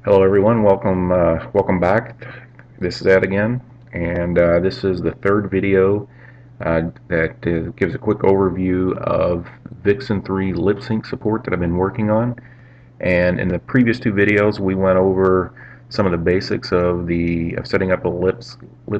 Hello everyone, welcome back. This is Ed again, and this is the third video that gives a quick overview of Vixen 3 lip sync support that I've been working on. And in the previous two videos, we went over some of the basics of setting up a lip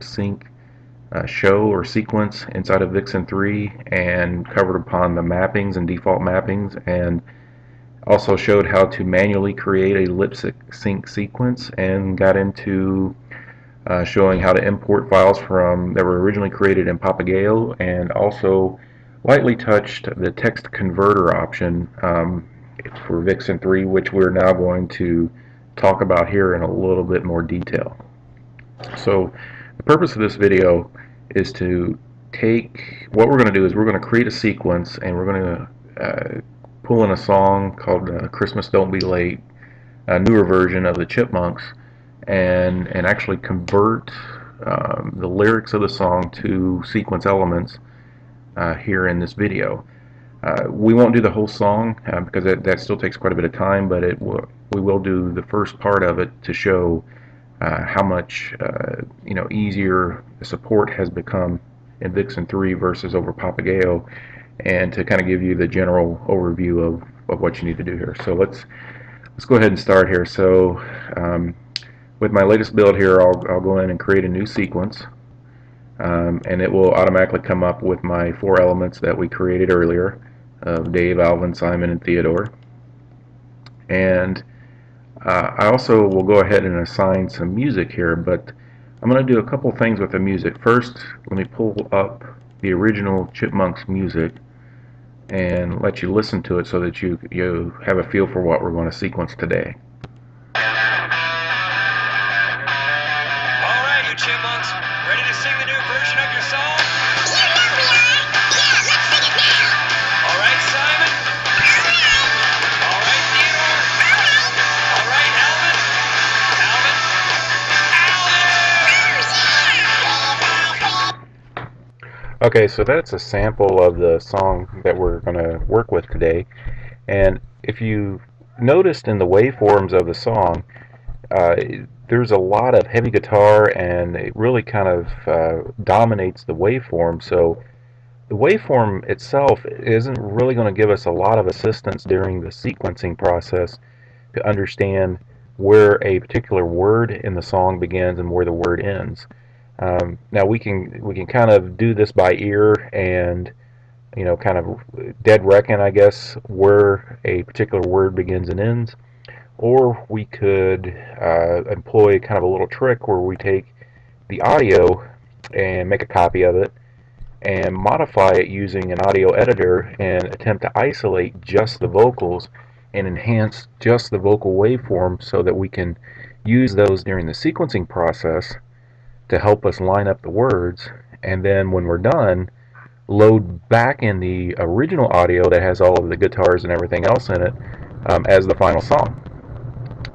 sync show or sequence inside of Vixen 3, and covered upon the mappings and default mappings, and also showed how to manually create a lip sync sequence, and got into showing how to import files from that were originally created in Papagayo, and also lightly touched the text converter option for Vixen 3, which we're now going to talk about here in a little bit more detail. So the purpose of this video is to what we're going to do is we're going to create a sequence, and we're going to pull in a song called Christmas Don't Be Late, a newer version of the Chipmunks, and actually convert the lyrics of the song to sequence elements here in this video. We won't do the whole song because that still takes quite a bit of time, but we will do the first part of it to show how much easier the support has become in Vixen 3 versus over Papagayo, and to kind of give you the general overview of what you need to do here. So let's go ahead and start here. So with my latest build here, I'll go in and create a new sequence, and it will automatically come up with my 4 elements that we created earlier of Dave, Alvin, Simon, and Theodore. And I also will go ahead and assign some music here, but I'm going to do a couple things with the music. First, let me pull up the original Chipmunks music and let you listen to it so that you have a feel for what we're going to sequence today. Alright, you Chipmunks, ready to sing the new version of your song? Alright, Simon? Alright, Theodore? Alright, Alvin? Okay, so that's a sample of the song that we're going to work with today. And if you noticed in the waveforms of the song, there's a lot of heavy guitar, and it really kind of dominates the waveform. So the waveform itself isn't really going to give us a lot of assistance during the sequencing process to understand where a particular word in the song begins and where the word ends. Now we can kind of do this by ear, and kind of dead reckon, I guess, where a particular word begins and ends. Or we could employ kind of a little trick where we take the audio and make a copy of it and modify it using an audio editor, and attempt to isolate just the vocals and enhance just the vocal waveform so that we can use those during the sequencing process to help us line up the words. And then when we're done, load back in the original audio that has all of the guitars and everything else in it as the final song.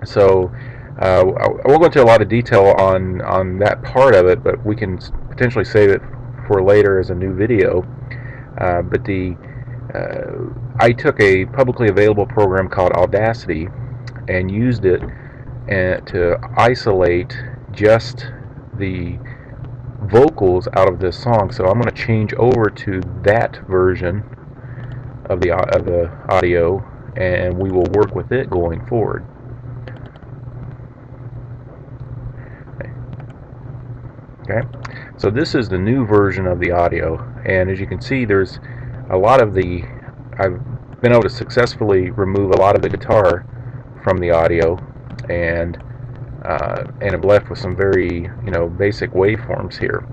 So I won't go into a lot of detail on that part of it, but we can potentially save it for later as a new video. But I took a publicly available program called Audacity and used it to isolate just the vocals out of this song. So I'm going to change over to that version of the audio, and we will work with it going forward. Okay, so this is the new version of the audio, and as you can see, there's a lot of I've been able to successfully remove a lot of the guitar from the audio, and I'm left with some very basic waveforms here.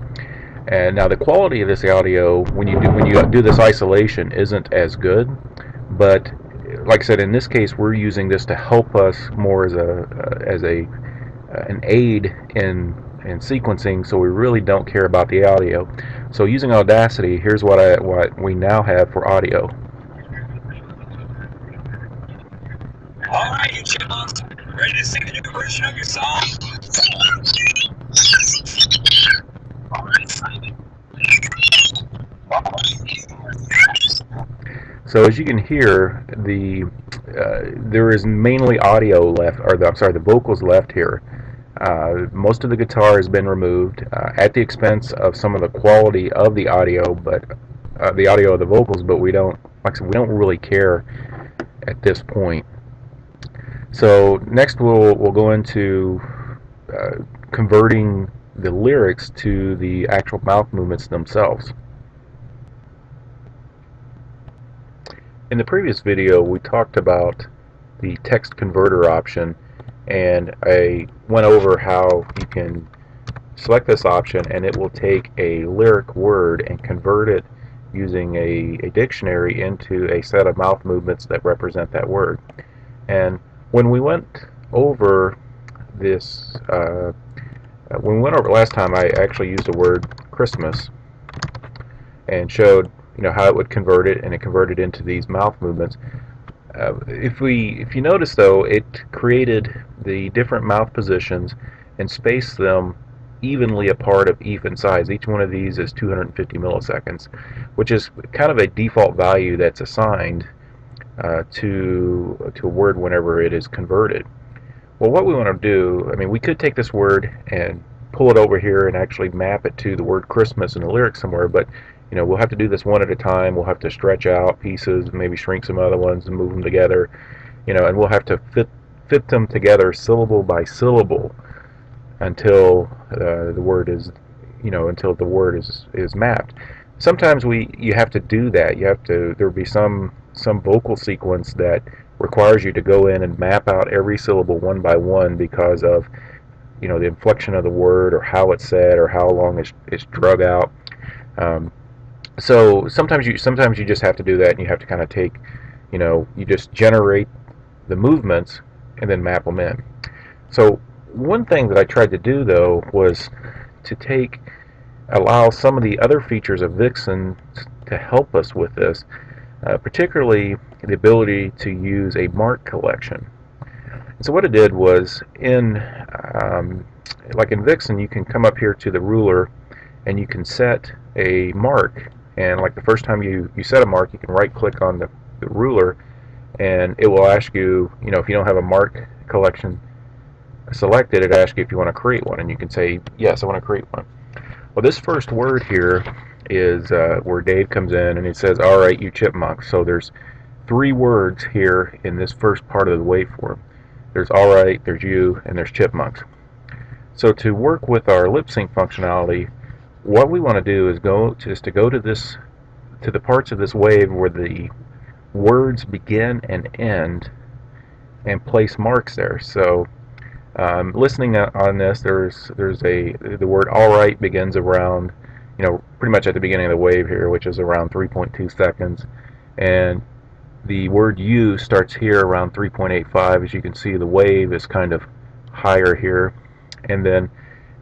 And now the quality of this audio, when you do this isolation, isn't as good, but like I said, in this case, we're using this to help us more as an aid in sequencing, so we really don't care about the audio. So using Audacity, here's what we now have for audio. Alright, you Chipmunks, ready to sing the new version of your song? Alright, Simon. So as you can hear, there is mainly audio left, or I'm sorry, the vocals left here. Most of the guitar has been removed at the expense of some of the quality of the audio, but the audio of the vocals. But we don't, like I said, we don't really care at this point. So next we'll go into converting the lyrics to the actual mouth movements themselves. In the previous video, we talked about the text converter option, and I went over how you can select this option and it will take a lyric word and convert it using a dictionary into a set of mouth movements that represent that word. And when we went over this, when we went over it last time, I actually used the word Christmas and showed how it would convert it, and it converted into these mouth movements. If you notice though, it created the different mouth positions and spaced them evenly apart of even size. Each one of these is 250 milliseconds, which is kind of a default value that's assigned to a word whenever it is converted. Well, what we want to do, we could take this word and pull it over here and actually map it to the word Christmas in the lyrics somewhere, but we'll have to do this one at a time. We'll have to stretch out pieces, maybe shrink some other ones and move them together, and we'll have to fit them together syllable by syllable until the word is, until the word is mapped. Sometimes you have to do that. There'll be some vocal sequence that requires you to go in and map out every syllable one by one because of the inflection of the word, or how it's said, or how long it's drug out. So sometimes you just have to do that, and you have to kind of take, you just generate the movements and then map them in. So one thing that I tried to do though was to allow some of the other features of Vixen to help us with this, particularly the ability to use a mark collection. So what it did was, like in Vixen, you can come up here to the ruler and you can set a mark, and like the first time you set a mark, you can right click on the ruler and it will ask you, if you don't have a mark collection selected, it asks you if you want to create one, and you can say yes, I want to create one. Well, this first word here is where Dave comes in and he says, all right, you chipmunks. So there's 3 words here in this first part of the waveform. There's all right, there's you, and there's chipmunks. So to work with our lip sync functionality, what we want to do is go to the parts of this wave where the words begin and end, and place marks there. So listening on this, there's the word all right begins around, pretty much at the beginning of the wave here, which is around 3.2 seconds, and the word you starts here around 3.85. As you can see, the wave is kind of higher here, and then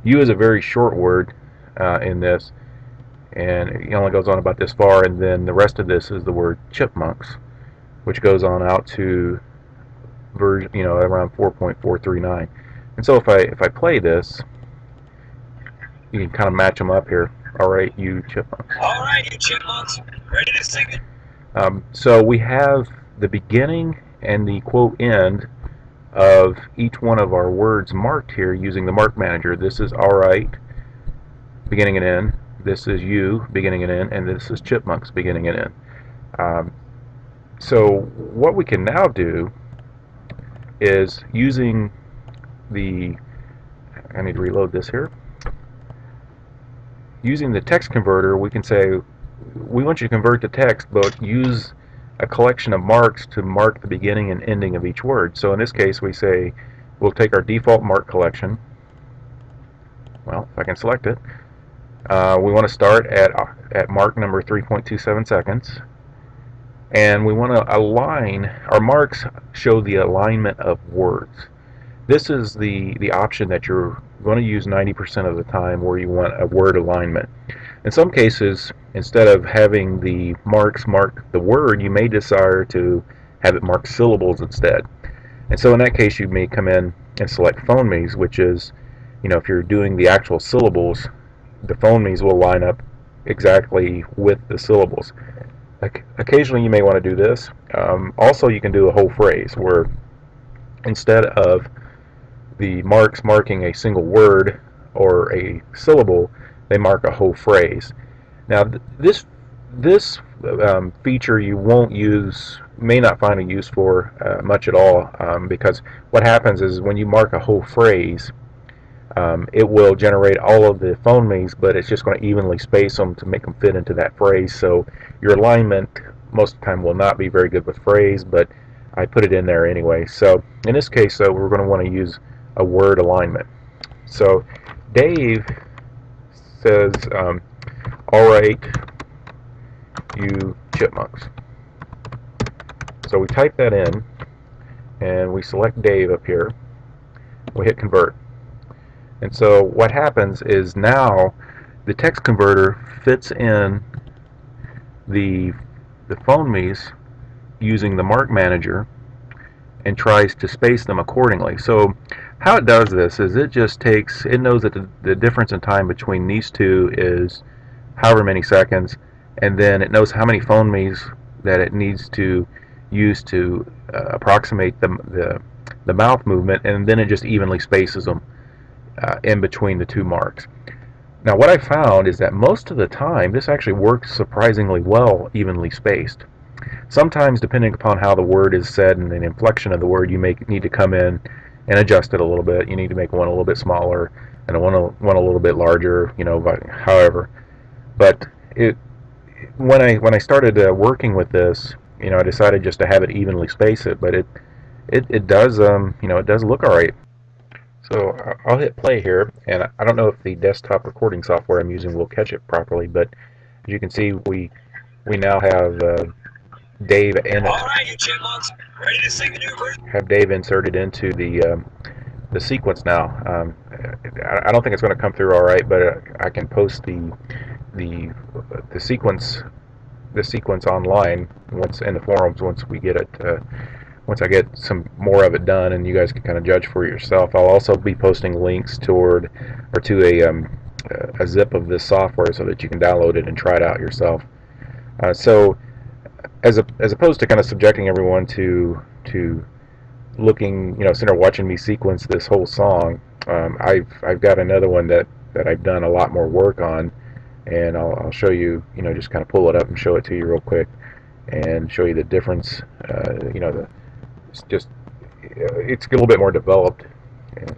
you is a very short word in this, and it only goes on about this far, and then the rest of this is the word chipmunks, which goes on out to around 4.439. And so if I play this, you can kind of match them up here. All right, you chipmunks. All right, you chipmunks, ready to sing it? So we have the beginning and the quote end of each one of our words marked here using the mark manager. This is all right, beginning and end. This is you, beginning and end, and this is chipmunks, beginning and end. So what we can now do is, using I need to reload this here. Using the text converter, we can say, we want you to convert the text, but use a collection of marks to mark the beginning and ending of each word. So in this case, we say, we'll take our default mark collection. Well, if I can select it. We want to start at mark number 3.27 seconds. And we want to align, our marks show the alignment of words. This is the option that you're going to use 90% of the time, where you want a word alignment. In some cases, instead of having the marks mark the word, you may desire to have it mark syllables instead. And so in that case, you may come in and select phonemes, which is, if you're doing the actual syllables, the phonemes will line up exactly with the syllables. Occasionally you may want to do this. Also, you can do a whole phrase where instead of the marks marking a single word or a syllable, they mark a whole phrase. Now, this feature you won't use, may not find a use for much at all, because what happens is when you mark a whole phrase, it will generate all of the phonemes, but it's just going to evenly space them to make them fit into that phrase. So your alignment most of the time will not be very good with phrase, but I put it in there anyway. So in this case, though, we're going to want to use a word alignment. So Dave says, all right, you chipmunks. So we type that in, and we select Dave up here. We hit convert. And so what happens is now the text converter fits in the phonemes using the mark manager and tries to space them accordingly. So how it does this is it knows that the difference in time between these two is however many seconds, and then it knows how many phonemes that it needs to use to approximate the mouth movement, and then it just evenly spaces them in between the two marks. Now what I found is that most of the time this actually works surprisingly well evenly spaced. Sometimes, depending upon how the word is said and the inflection of the word, you may need to come in and adjust it a little bit. You need to make one a little bit smaller and one a little bit larger, however. But when I started working with this, I decided just to have it evenly space it, but it does it does look all right. So I'll hit play here, and I don't know if the desktop recording software I'm using will catch it properly, but as you can see, we now have Dave in it. All right, you chipmunks, ready to sing the new version? Have Dave inserted into the sequence now. I don't think it's going to come through all right, but I can post the sequence online once in the forums once we get it. Once I get some more of it done, and you guys can kind of judge for yourself. I'll also be posting links to a zip of this software so that you can download it and try it out yourself. So as opposed to kind of subjecting everyone to looking, sitting there watching me sequence this whole song, I've got another one that I've done a lot more work on, and I'll show you, just kind of pull it up and show it to you real quick and show you the difference. It's a little bit more developed, and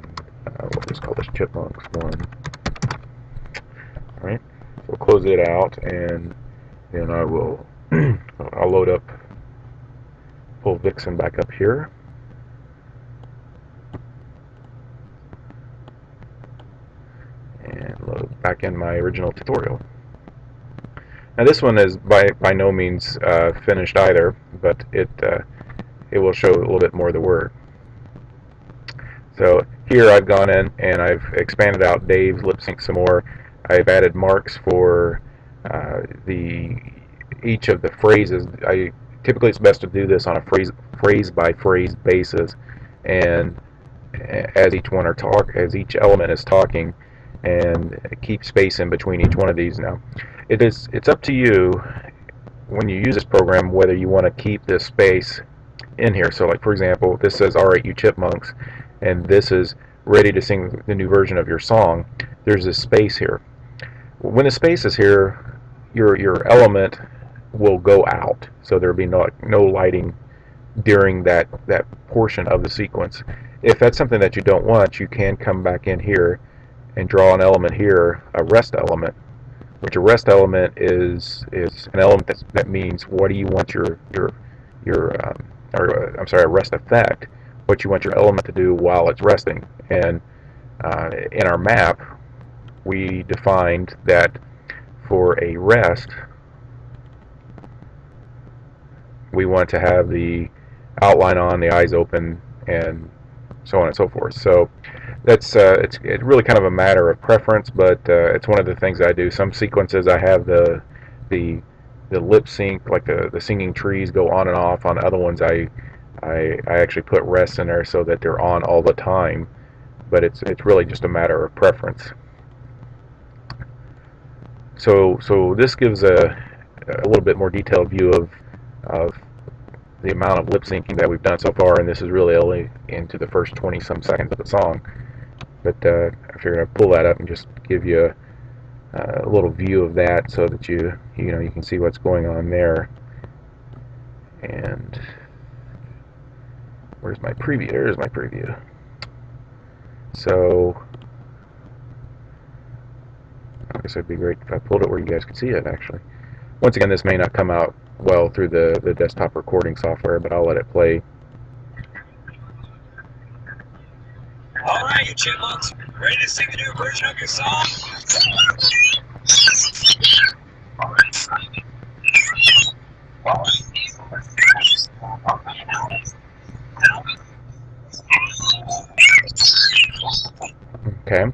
we'll just call this Chipmunks 1. Alright, so we'll close it out, and then I will I'll load up, pull Vixen back up here, and load back in my original tutorial. Now this one is by no means finished either, but it will show a little bit more of the word. So here I've gone in and I've expanded out Dave's lip sync some more. I've added marks for each of the phrases. Typically it's best to do this on a phrase by phrase basis, and as each element is talking, and keep space in between each one of these. Now it's up to you when you use this program whether you want to keep this space in here. So like for example, this says alright you chipmunks, and this is ready to sing the new version of your song. There's this space here. When the space is here, your element will go out, so there'll be no lighting during that portion of the sequence. If that's something that you don't want, you can come back in here and draw an element here, a rest element, which a rest element is an element that means what do you want a rest effect, what you want your element to do while it's resting. And in our map, we defined that for a rest, we want to have the outline on, the eyes open, and so on and so forth. So that's it's really kind of a matter of preference, but it's one of the things I do. Some sequences I have the lip sync, like the singing trees, go on and off. On other ones I actually put rests in there so that they're on all the time, but it's really just a matter of preference. So this gives a little bit more detailed view of the amount of lip syncing that we've done so far, and this is really only into the first 20 some seconds of the song. But I figured I'd pull that up and just give you a little view of that so that you can see what's going on there. And where's my preview? There's my preview. So I guess it'd be great if I pulled it where you guys could see it actually. Once again, this may not come out well through the desktop recording software, but I'll let it play. Alright, you chipmunks, ready to sing the new version of your song? Okay,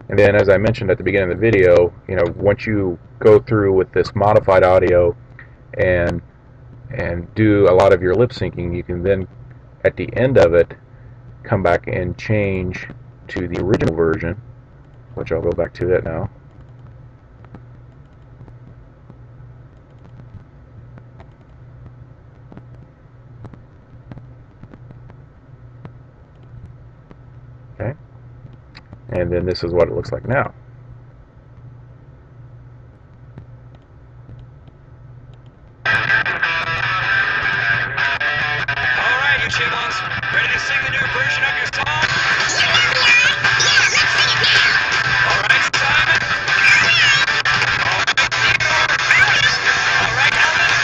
and then as I mentioned at the beginning of the video, once you go through with this modified audio and do a lot of your lip syncing, you can then at the end of it come back and change to the original version, which I'll go back to that now. Okay, and then this is what it looks like now. Alright, you chipmunks, ready to sing the new version of your song? Alright, Simon? Alright, Alvin?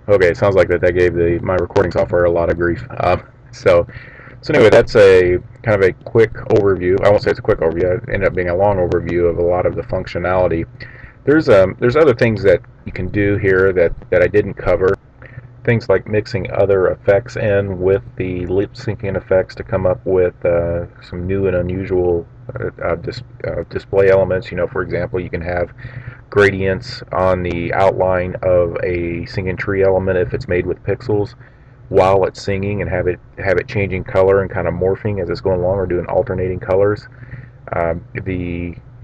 Okay, it sounds like that gave my recording software a lot of grief. So anyway, that's a kind of a quick overview. I won't say it's a quick overview. It ended up being a long overview of a lot of the functionality. There's other things that you can do here that I didn't cover. Things like mixing other effects in with the lip syncing effects to come up with some new and unusual display elements. For example, you can have gradients on the outline of a singing tree element if it's made with pixels while it's singing, and have it changing color and kind of morphing as it's going along, or doing alternating colors.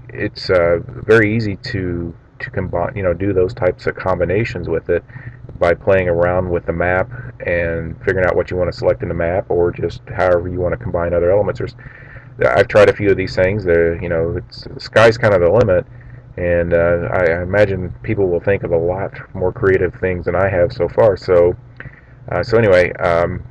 It's very easy to combine, do those types of combinations with it by playing around with the map and figuring out what you want to select in the map, or just however you want to combine other elements. I've tried a few of these things. The sky's kind of the limit, and I imagine people will think of a lot more creative things than I have so far. So anyway, I'm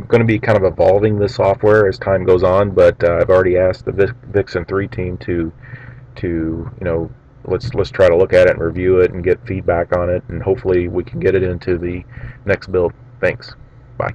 going to be kind of evolving this software as time goes on, but I've already asked the Vixen 3 team to let's try to look at it and review it and get feedback on it, and hopefully we can get it into the next build. Thanks. Bye.